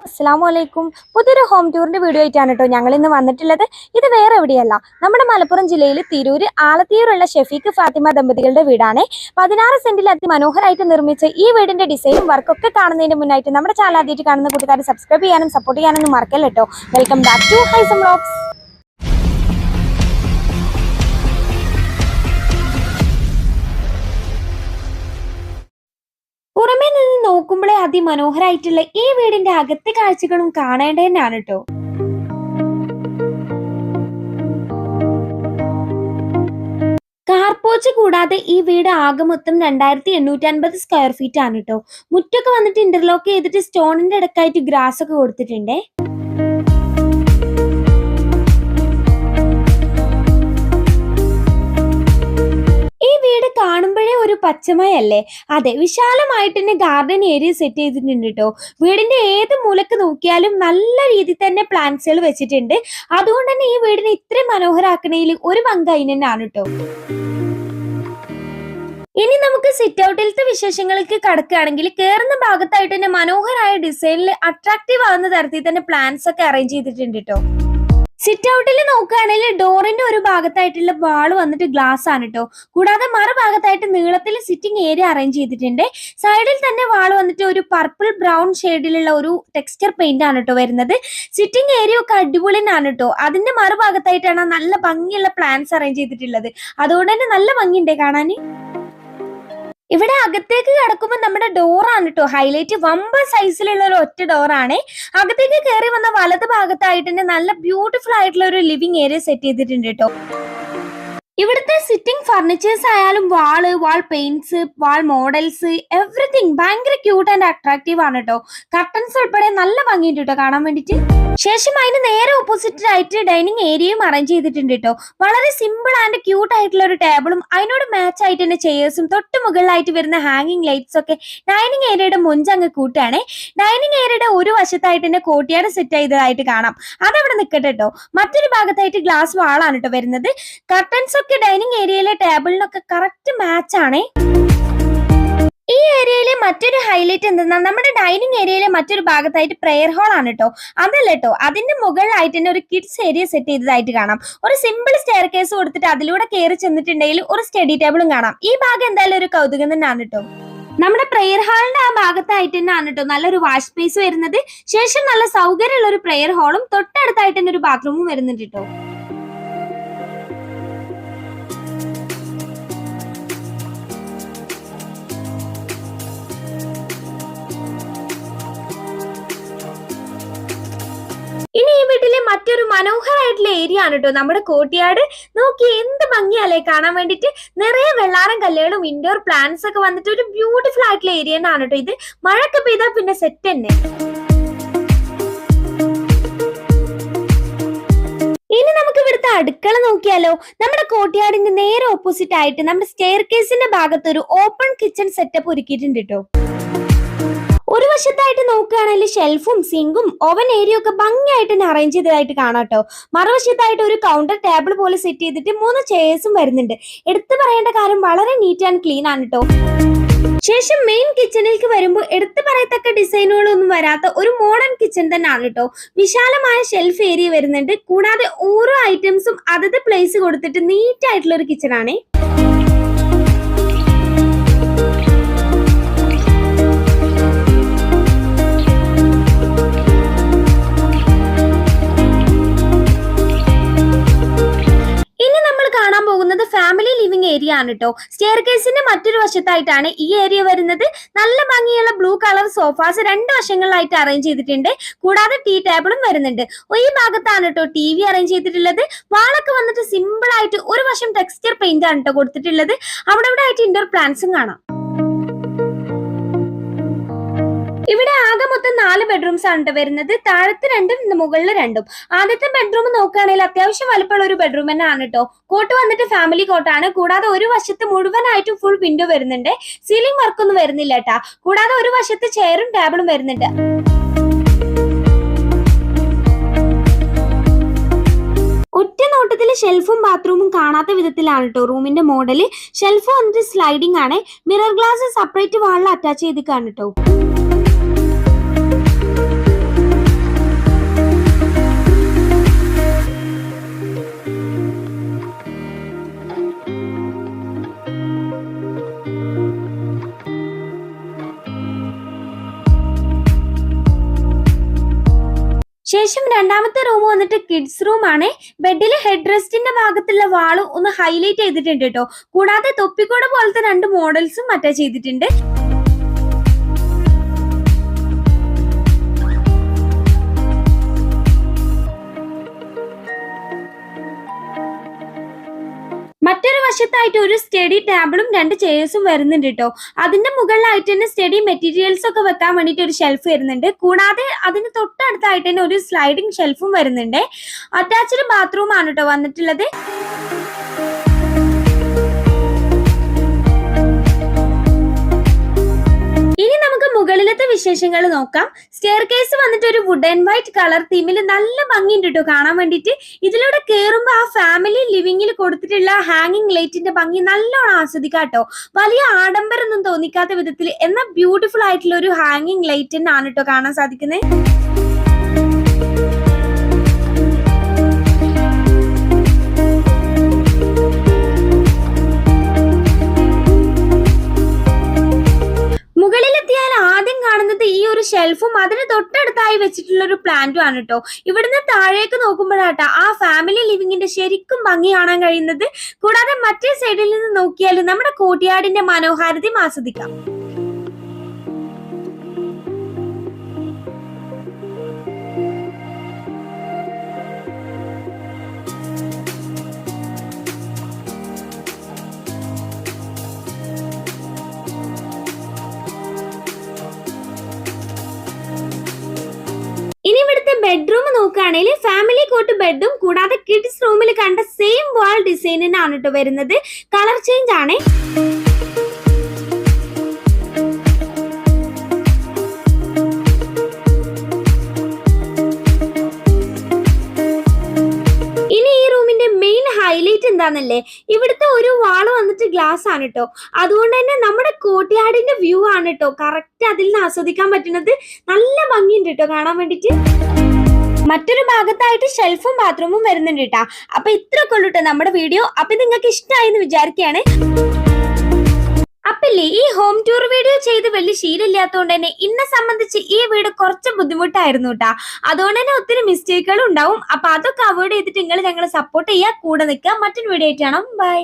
അസ്സലാമലൈക്കും. പുതിയൊരു home ടൂറിന്റെ video ആയിട്ടാണ് കേട്ടോ ഞങ്ങൾ ഇന്ന് വന്നിട്ടുള്ളത്. ഇത് വേറെ എവിടെയല്ല, നമ്മുടെ മലപ്പുറം ജില്ലയിൽ തിരൂര് ആലത്തിയൂരുള്ള ഷെഫീഖ് ഫാത്തിമ ദമ്പതികളുടെ വീടാണ്. 16 സെന്റിൽ അതിമനോഹരമായിട്ട് നിർമ്മിച്ച ഈ വീടിന്റെ ഡിസൈനും വർക്കൊക്കെ കാണുന്നതിന് മുന്നായിട്ട് നമ്മുടെ ചാനൽ ആദ്യമായിട്ട് കാണുന്ന കൂട്ടുകാർ സബ്സ്ക്രൈബ് ചെയ്യാനും സപ്പോർട്ട് ചെയ്യാനൊന്നും മറക്കല്ല കേട്ടോ. Welcome back to Haisam vlogs. പുറമേ നിന്ന് നോക്കുമ്പോഴേ അതിമനോഹരമായിട്ടുള്ള ഈ വീടിന്റെ അകത്തെ കാഴ്ചകളും കാണേണ്ടതന്നെയാണ് കേട്ടോ. കാർപോച്ച് കൂടാതെ ഈ വീട് ആകെ മൊത്തം 2850 സ്ക്വയർ ഫീറ്റ് ആണ് കേട്ടോ. മുറ്റൊക്കെ വന്നിട്ട് ഇന്റർലോക്ക് ചെയ്തിട്ട് സ്റ്റോണിന്റെ ഇടക്കായിട്ട് ഗ്രാസ് ഒക്കെ കൊടുത്തിട്ടുണ്ടേ. ഈ വീട് കാണുമ്പോഴേ ഒരു പച്ചമയല്ലേ? അതെ, വിശാലമായിട്ട് തന്നെ ഗാർഡൻ ഏരിയ സെറ്റ് ചെയ്തിട്ടുണ്ട് കേട്ടോ. വീടിന്റെ ഏത് മൂലക്ക് നോക്കിയാലും നല്ല രീതിയിൽ തന്നെ പ്ലാന്റ്സുകൾ വെച്ചിട്ടുണ്ട്. അതുകൊണ്ട് തന്നെ ഈ വീടിനെ ഇത്രയും മനോഹരാക്കണയിൽ ഒരു പങ്ക് അതിന് തന്നെയാണ് കേട്ടോ. ഇനി നമുക്ക് സിറ്റ് ഔട്ടിലത്തെ വിശേഷങ്ങൾക്ക് കടക്കുകയാണെങ്കിൽ, കയറുന്ന ഭാഗത്തായിട്ട് തന്നെ മനോഹരമായ ഡിസൈനിൽ അട്രാക്റ്റീവ് ആവുന്ന തരത്തിൽ തന്നെ പ്ലാന്റ്സ് ഒക്കെ അറേഞ്ച് ചെയ്തിട്ടുണ്ട് കേട്ടോ. സിറ്റ് ഔട്ടിൽ നോക്കുകയാണെങ്കിൽ ഡോറിന്റെ ഒരു ഭാഗത്തായിട്ടുള്ള വാള് വന്നിട്ട് ഗ്ലാസ് ആണ് കേട്ടോ. കൂടാതെ മറുഭാഗത്തായിട്ട് നീളത്തിൽ സിറ്റിംഗ് ഏരിയ അറേഞ്ച് ചെയ്തിട്ടുണ്ട്. സൈഡിൽ തന്നെ വാള് വന്നിട്ട് ഒരു പർപ്പിൾ ബ്രൗൺ ഷെയ്ഡിലുള്ള ഒരു ടെക്സ്ചർ പെയിന്റ് ആണ് കേട്ടോ വരുന്നത്. സിറ്റിംഗ് ഏരിയ ഒക്കെ അടിപൊളിയാണ് കേട്ടോ. അതിന്റെ മറുഭാഗത്തായിട്ടാണ് നല്ല ഭംഗിയുള്ള പ്ലാന്റ്സ് അറേഞ്ച് ചെയ്തിട്ടുള്ളത്. അതുകൊണ്ട് തന്നെ നല്ല ഭംഗിയുണ്ട് കാണാൻ. ഇവിടെ അകത്തേക്ക് കിടക്കുമ്പോൾ നമ്മുടെ ഡോറാണ് കേട്ടോ ഹൈലൈറ്റ്. വമ്പൻ സൈസിലുള്ള ഒരു ഒറ്റ ഡോറാണ്. അകത്തേക്ക് കയറി വന്ന വലത് ഭാഗത്തായിട്ട് തന്നെ നല്ല ബ്യൂട്ടിഫുൾ ആയിട്ടുള്ള ഒരു ലിവിംഗ് ഏരിയ സെറ്റ് ചെയ്തിട്ടുണ്ട് കേട്ടോ. ഇവിടുത്തെ സിറ്റിംഗ് ഫർണിച്ചേഴ്സ് ആയാലും വാൾ പെയിന്റ്സ്, വാൾ മോഡൽസ്, എവറിത്തിങ് ഭയങ്കര ക്യൂട്ട് ആൻഡ് അട്രാക്റ്റീവ് ആണ് കേട്ടോ. കർട്ടൻസ് ഉൾപ്പെടെ നല്ല ഭംഗിയുണ്ട് കേട്ടോ കാണാൻ വേണ്ടിട്ട്. ശേഷം അതിന് നേരെ ഓപ്പോസിറ്റ് ആയിട്ട് ഡൈനിങ് ഏരിയയും അറേഞ്ച് ചെയ്തിട്ടുണ്ട് കേട്ടോ. വളരെ സിമ്പിൾ ആൻഡ് ക്യൂട്ട് ആയിട്ടുള്ള ഒരു ടേബിളും അതിനോട് മാച്ച് ആയിട്ട് തന്നെ ചെയേഴ്സും തൊട്ട് മുകളിലായിട്ട് വരുന്ന ഹാങ്ങിങ് ലൈറ്റ്സ് ഒക്കെ ഡൈനിങ് ഏരിയയുടെ മൊഞ്ചങ്ങ് കൂട്ടാണ്. ഡൈനിങ് ഏരിയയുടെ ഒരു വശത്തായിട്ട് തന്നെ കോട്ടിയാട് സെറ്റ് ചെയ്തതായിട്ട് കാണാം. അതവിടെ നിൽക്കട്ടെ കേട്ടോ. മറ്റൊരു ഭാഗത്തായിട്ട് ഗ്ലാസ് വാളാണ് കേട്ടോ വരുന്നത്. കർട്ടൻസ് ഒക്കെ ഡൈനിങ് ഏരിയയിലെ ടേബിളിനൊക്കെ കറക്റ്റ് മാച്ച് ആണ്. ഈ ഏരിയയിലെ മറ്റൊരു ഹൈലൈറ്റ് എന്തെന്നാ, നമ്മുടെ ഡൈനിങ് ഏരിയയിലെ മറ്റൊരു ഭാഗത്തായിട്ട് പ്രെയർ ഹോൾ ആണ് കേട്ടോ. അതല്ല കേട്ടോ, അതിന്റെ മുകളിലായിട്ട് തന്നെ ഒരു കിഡ്സ് ഏരിയ സെറ്റ് ചെയ്തതായിട്ട് കാണാം. ഒരു സിമ്പിൾ സ്റ്റെയർ കേസ് കൊടുത്തിട്ട് അതിലൂടെ കയറി ചെന്നിട്ടുണ്ടെങ്കിൽ ഒരു സ്റ്റഡി ടേബിളും കാണാം. ഈ ഭാഗം എന്തായാലും ഒരു കൗതുകം തന്നെയാണ് കേട്ടോ. നമ്മുടെ പ്രെയർ ഹാളിന്റെ ആ ഭാഗത്തായിട്ട് തന്നെയാണ് കേട്ടോ നല്ലൊരു വാഷ് സ്പേസ് വരുന്നത്. ശേഷം നല്ല സൗകര്യമുള്ള ഒരു പ്രെയർ ഹോളും തൊട്ടടുത്തായിട്ട് തന്നെ ഒരു ബാത്റൂമും വരുന്നുണ്ട് കേട്ടോ. ഇനി ഈ വീട്ടിലെ മറ്റൊരു മനോഹരമായിട്ടുള്ള ഏരിയ ആണ് കേട്ടോ നമ്മുടെ കോട്ടിയാട്. നോക്കി എന്ത് ഭംഗിയല്ലേ കാണാൻ വേണ്ടിട്ട്. നിറയെ വെള്ളാരം കല്ലുകളും ഇൻഡോർ പ്ലാന്റ്സ് ഒക്കെ വന്നിട്ട് ഒരു ബ്യൂട്ടിഫുൾ ആയിട്ടുള്ള ഏരിയ ആണ് കേട്ടോ ഇത്. മഴയൊക്കെ പെയ്താൽ പിന്നെ സെറ്റ് തന്നെ. ഇനി നമുക്ക് ഇവിടുത്തെ അടുക്കള നോക്കിയാലോ. നമ്മുടെ കോട്ടിയാടിന്റെ നേരെ ഓപ്പോസിറ്റ് ആയിട്ട് നമ്മുടെ സ്റ്റെയർ കേസിന്റെ ഭാഗത്ത് ഒരു ഓപ്പൺ കിച്ചൺ സെറ്റപ്പ് ഒരുക്കിയിട്ടുണ്ട് കേട്ടോ. ഒരു വശത്തായിട്ട് നോക്കുകയാണെങ്കിൽ ഷെൽഫും സിങ്കും ഓവൻ ഏരിയ ഒക്കെ ഭംഗിയായിട്ട് തന്നെ അറേഞ്ച് ചെയ്തതായിട്ട് കാണാം കേട്ടോ. മറുവശത്തായിട്ട് ഒരു കൗണ്ടർ ടേബിൾ പോലെ സെറ്റ് ചെയ്തിട്ട് 3 ചെയേഴ്സും വരുന്നുണ്ട്. എടുത്തു പറയേണ്ട കാര്യം വളരെ നീറ്റ് ആൻഡ് ക്ലീൻ ആണ് കേട്ടോ. ശേഷം മെയിൻ കിച്ചണിലേക്ക് വരുമ്പോൾ എടുത്തു പറയത്തക്ക ഡിസൈനുകളൊന്നും വരാത്ത ഒരു മോഡേൺ കിച്ചൺ തന്നെ ആണ് കേട്ടോ. വിശാലമായ ഷെൽഫ് ഏരിയ വരുന്നുണ്ട്. കൂടാതെ ഓരോ ഐറ്റംസും അതത് പ്ലേസ് കൊടുത്തിട്ട് നീറ്റ് ആയിട്ടുള്ള ഒരു കിച്ചൺ ആണ്. ഫാമിലി ലിവിംഗ് ഏരിയ ആണ് കേട്ടോ. സ്റ്റെയർ കേസിന്റെ മറ്റൊരു വശത്തായിട്ടാണ് ഈ ഏരിയ വരുന്നത്. നല്ല ഭംഗിയുള്ള ബ്ലൂ കളർ സോഫാസ് 2 വശങ്ങളിലായിട്ട് അറേഞ്ച് ചെയ്തിട്ടുണ്ട്. കൂടാതെ ടീ ടേബിളും വരുന്നുണ്ട്. ഈ ഭാഗത്താണ് കേട്ടോ TV അറേഞ്ച് ചെയ്തിട്ടുള്ളത്. വാളൊക്കെ വന്നിട്ട് സിമ്പിൾ ആയിട്ട് ഒരു വശം ടെക്സ്ചർ പെയിന്റ് ആണ് കേട്ടോ കൊടുത്തിട്ടുള്ളത്. അവിടെ ആയിട്ട് ഇൻഡോർ പ്ലാന്റ്സും കാണാം. ഇവിടെ ആകെ മൊത്തം 4 ബെഡ്റൂംസ് ആണ് വരുന്നത്. താഴത്ത് 2ഉം മുകളിൽ 2ഉം. ആദ്യത്തെ ബെഡ്റൂം നോക്കുകയാണെങ്കിൽ അത്യാവശ്യം വലുപ്പമുള്ള ഒരു ബെഡ്റൂം തന്നെ ആണ് കേട്ടോ. കോട്ട് വന്നിട്ട് ഫാമിലി കോട്ടാണ്. കൂടാതെ ഒരു വശത്ത് മുഴുവനായിട്ടും ഫുൾ വിൻഡോ വരുന്നുണ്ട്. സീലിംഗ് വർക്കൊന്നും വരുന്നില്ല കേട്ടാ. കൂടാതെ ഒരു വശത്ത് ചെയറും ടേബിളും വരുന്നുണ്ട്. ഒറ്റ നോട്ടത്തിൽ ഷെൽഫും ബാത്റൂമും കാണാത്ത വിധത്തിലാണ് കേട്ടോ റൂമിന്റെ മോഡല്. ഷെൽഫ് വന്നിട്ട് സ്ലൈഡിംഗ് ആണ്. മിറർ ഗ്ലാസ് സെപ്പറേറ്റ് വാളിൽ അറ്റാച്ച് ചെയ്തിട്ടാണ് കേട്ടോ. ശേഷം രണ്ടാമത്തെ റൂം വന്നിട്ട് കിഡ്സ് റൂം ആണ്. ബെഡിലെ ഹെഡ് റെസ്റ്റിന്റെ ഭാഗത്തുള്ള വാളും ഒന്ന് ഹൈലൈറ്റ് ചെയ്തിട്ടുണ്ട് കേട്ടോ. കൂടാതെ തൊപ്പിക്കോട് പോലത്തെ 2 മോഡൽസും അറ്റാച്ച് ചെയ്തിട്ടുണ്ട്. മറ്റൊരു വശത്തായിട്ട് ഒരു സ്റ്റഡി ടേബിളും 2 ചെയേഴ്സും വരുന്നുണ്ട് കേട്ടോ. അതിന്റെ മുകളിലായിട്ട് തന്നെ സ്റ്റഡി മെറ്റീരിയൽസ് ഒക്കെ വെക്കാൻ വേണ്ടിയിട്ട് ഒരു ഷെൽഫ് വരുന്നുണ്ട്. കൂടാതെ അതിന് തൊട്ടടുത്തായിട്ട് തന്നെ ഒരു സ്ലൈഡിംഗ് ഷെൽഫും വരുന്നുണ്ട്. അറ്റാച്ച്ഡ് ബാത്റൂം ആണ് കേട്ടോ വന്നിട്ടുള്ളത്. ഇനി നമുക്ക് മുകളിലത്തെ വിശേഷങ്ങൾ നോക്കാം. സ്റ്റെയർ കേസ് വന്നിട്ട് ഒരു വുഡ് ആൻഡ് വൈറ്റ് കളർ തീമിൽ നല്ല ഭംഗിയുണ്ട് കേട്ടോ കാണാൻ വേണ്ടിയിട്ട്. ഇതിലൂടെ കയറുമ്പോൾ ആ ഫാമിലി ലിവിംഗിൽ കൊടുത്തിട്ടുള്ള ഹാങ്ങിങ് ലൈറ്റിന്റെ ഭംഗി നല്ലോണം ആസ്വദിക്കാം കേട്ടോ. വലിയ ആഡംബരമൊന്നും തോന്നിക്കാത്ത വിധത്തിൽ എന്നാൽ ബ്യൂട്ടിഫുൾ ആയിട്ടുള്ള ഒരു ഹാങ്ങിങ് ലൈറ്റ് തന്നെയാണ് കേട്ടോ കാണാൻ സാധിക്കുന്നത്. മുകളിലെത്തിയാൽ ആദ്യം കാണുന്നത് ഈ ഒരു ഷെൽഫും അതിന് തൊട്ടടുത്തായി വെച്ചിട്ടുള്ള ഒരു പ്ലാന്റും ആണ് കേട്ടോ. ഇവിടുന്ന് താഴേക്ക് നോക്കുമ്പോഴാട്ടോ ആ ഫാമിലി ലിവിങ്ങിന്റെ ശരിക്കും ഭംഗി കാണാൻ കഴിയുന്നത്. കൂടാതെ മറ്റേ സൈഡിൽ നിന്ന് നോക്കിയാൽ നമ്മുടെ കോട്ടിയാടിന്റെ മനോഹാരിതയും ആസ്വദിക്കാം. ഇനി ഇവിടുത്തെ ബെഡ്റൂം നോക്കുകയാണെങ്കിൽ ഫാമിലി കോട്ട് ബെഡും കൂടാതെ കിഡ്സ് റൂമിൽ കണ്ട സെയിം വാൾ ഡിസൈനിനാണ് കേട്ടോ വരുന്നത്. കളർ ചേഞ്ച് ആണ്. ഇനി ഈ റൂമിന്റെ മെയിൻ ഹൈലൈറ്റ് എന്താന്നല്ലേ, ഇവിടുത്തെ ഒരു വാള് വന്നിട്ട് ഗ്ലാസ് ആണ് കേട്ടോ. അതുകൊണ്ട് തന്നെ നമ്മുടെ കോട്ടിയാടിന്റെ വ്യൂ ആണ് കേട്ടോ കറക്റ്റ് അതിൽ നിന്ന് ആസ്വദിക്കാൻ പറ്റുന്നത്. നല്ല ഭംഗിയുണ്ട് കേട്ടോ കാണാൻ വേണ്ടിട്ട്. മറ്റൊരു ഭാഗത്തായിട്ട് ഷെൽഫും ബാത്റൂമും വരുന്നുണ്ട് കേട്ടാ. അപ്പൊ ഇത്രയൊക്കെ ഉള്ളൂ കേട്ടോ നമ്മുടെ വീഡിയോ. അപ്പൊ നിങ്ങൾക്ക് ഇഷ്ടമായി എന്ന് വിചാരിക്കുകയാണ്. അപ്പല്ലേ ഈ ഹോം ടൂർ വീഡിയോ ചെയ്ത് വലിയ ശീലമില്ലാത്തതുകൊണ്ട് തന്നെ ഇന്നെ സംബന്ധിച്ച് ഈ വീട് കുറച്ച് ബുദ്ധിമുട്ടായിരുന്നു കേട്ടാ. അതുകൊണ്ട് തന്നെ ഒത്തിരി മിസ്റ്റേക്കുകളും ഉണ്ടാവും. അപ്പൊ അതൊക്കെ അവോയ്ഡ് ചെയ്തിട്ട് നിങ്ങൾ ഞങ്ങളെ സപ്പോർട്ട് ചെയ്യുക, കൂടെ നിൽക്കുക. മറ്റൊരു വീഡിയോ ആയിട്ട് കാണാം. ബൈ.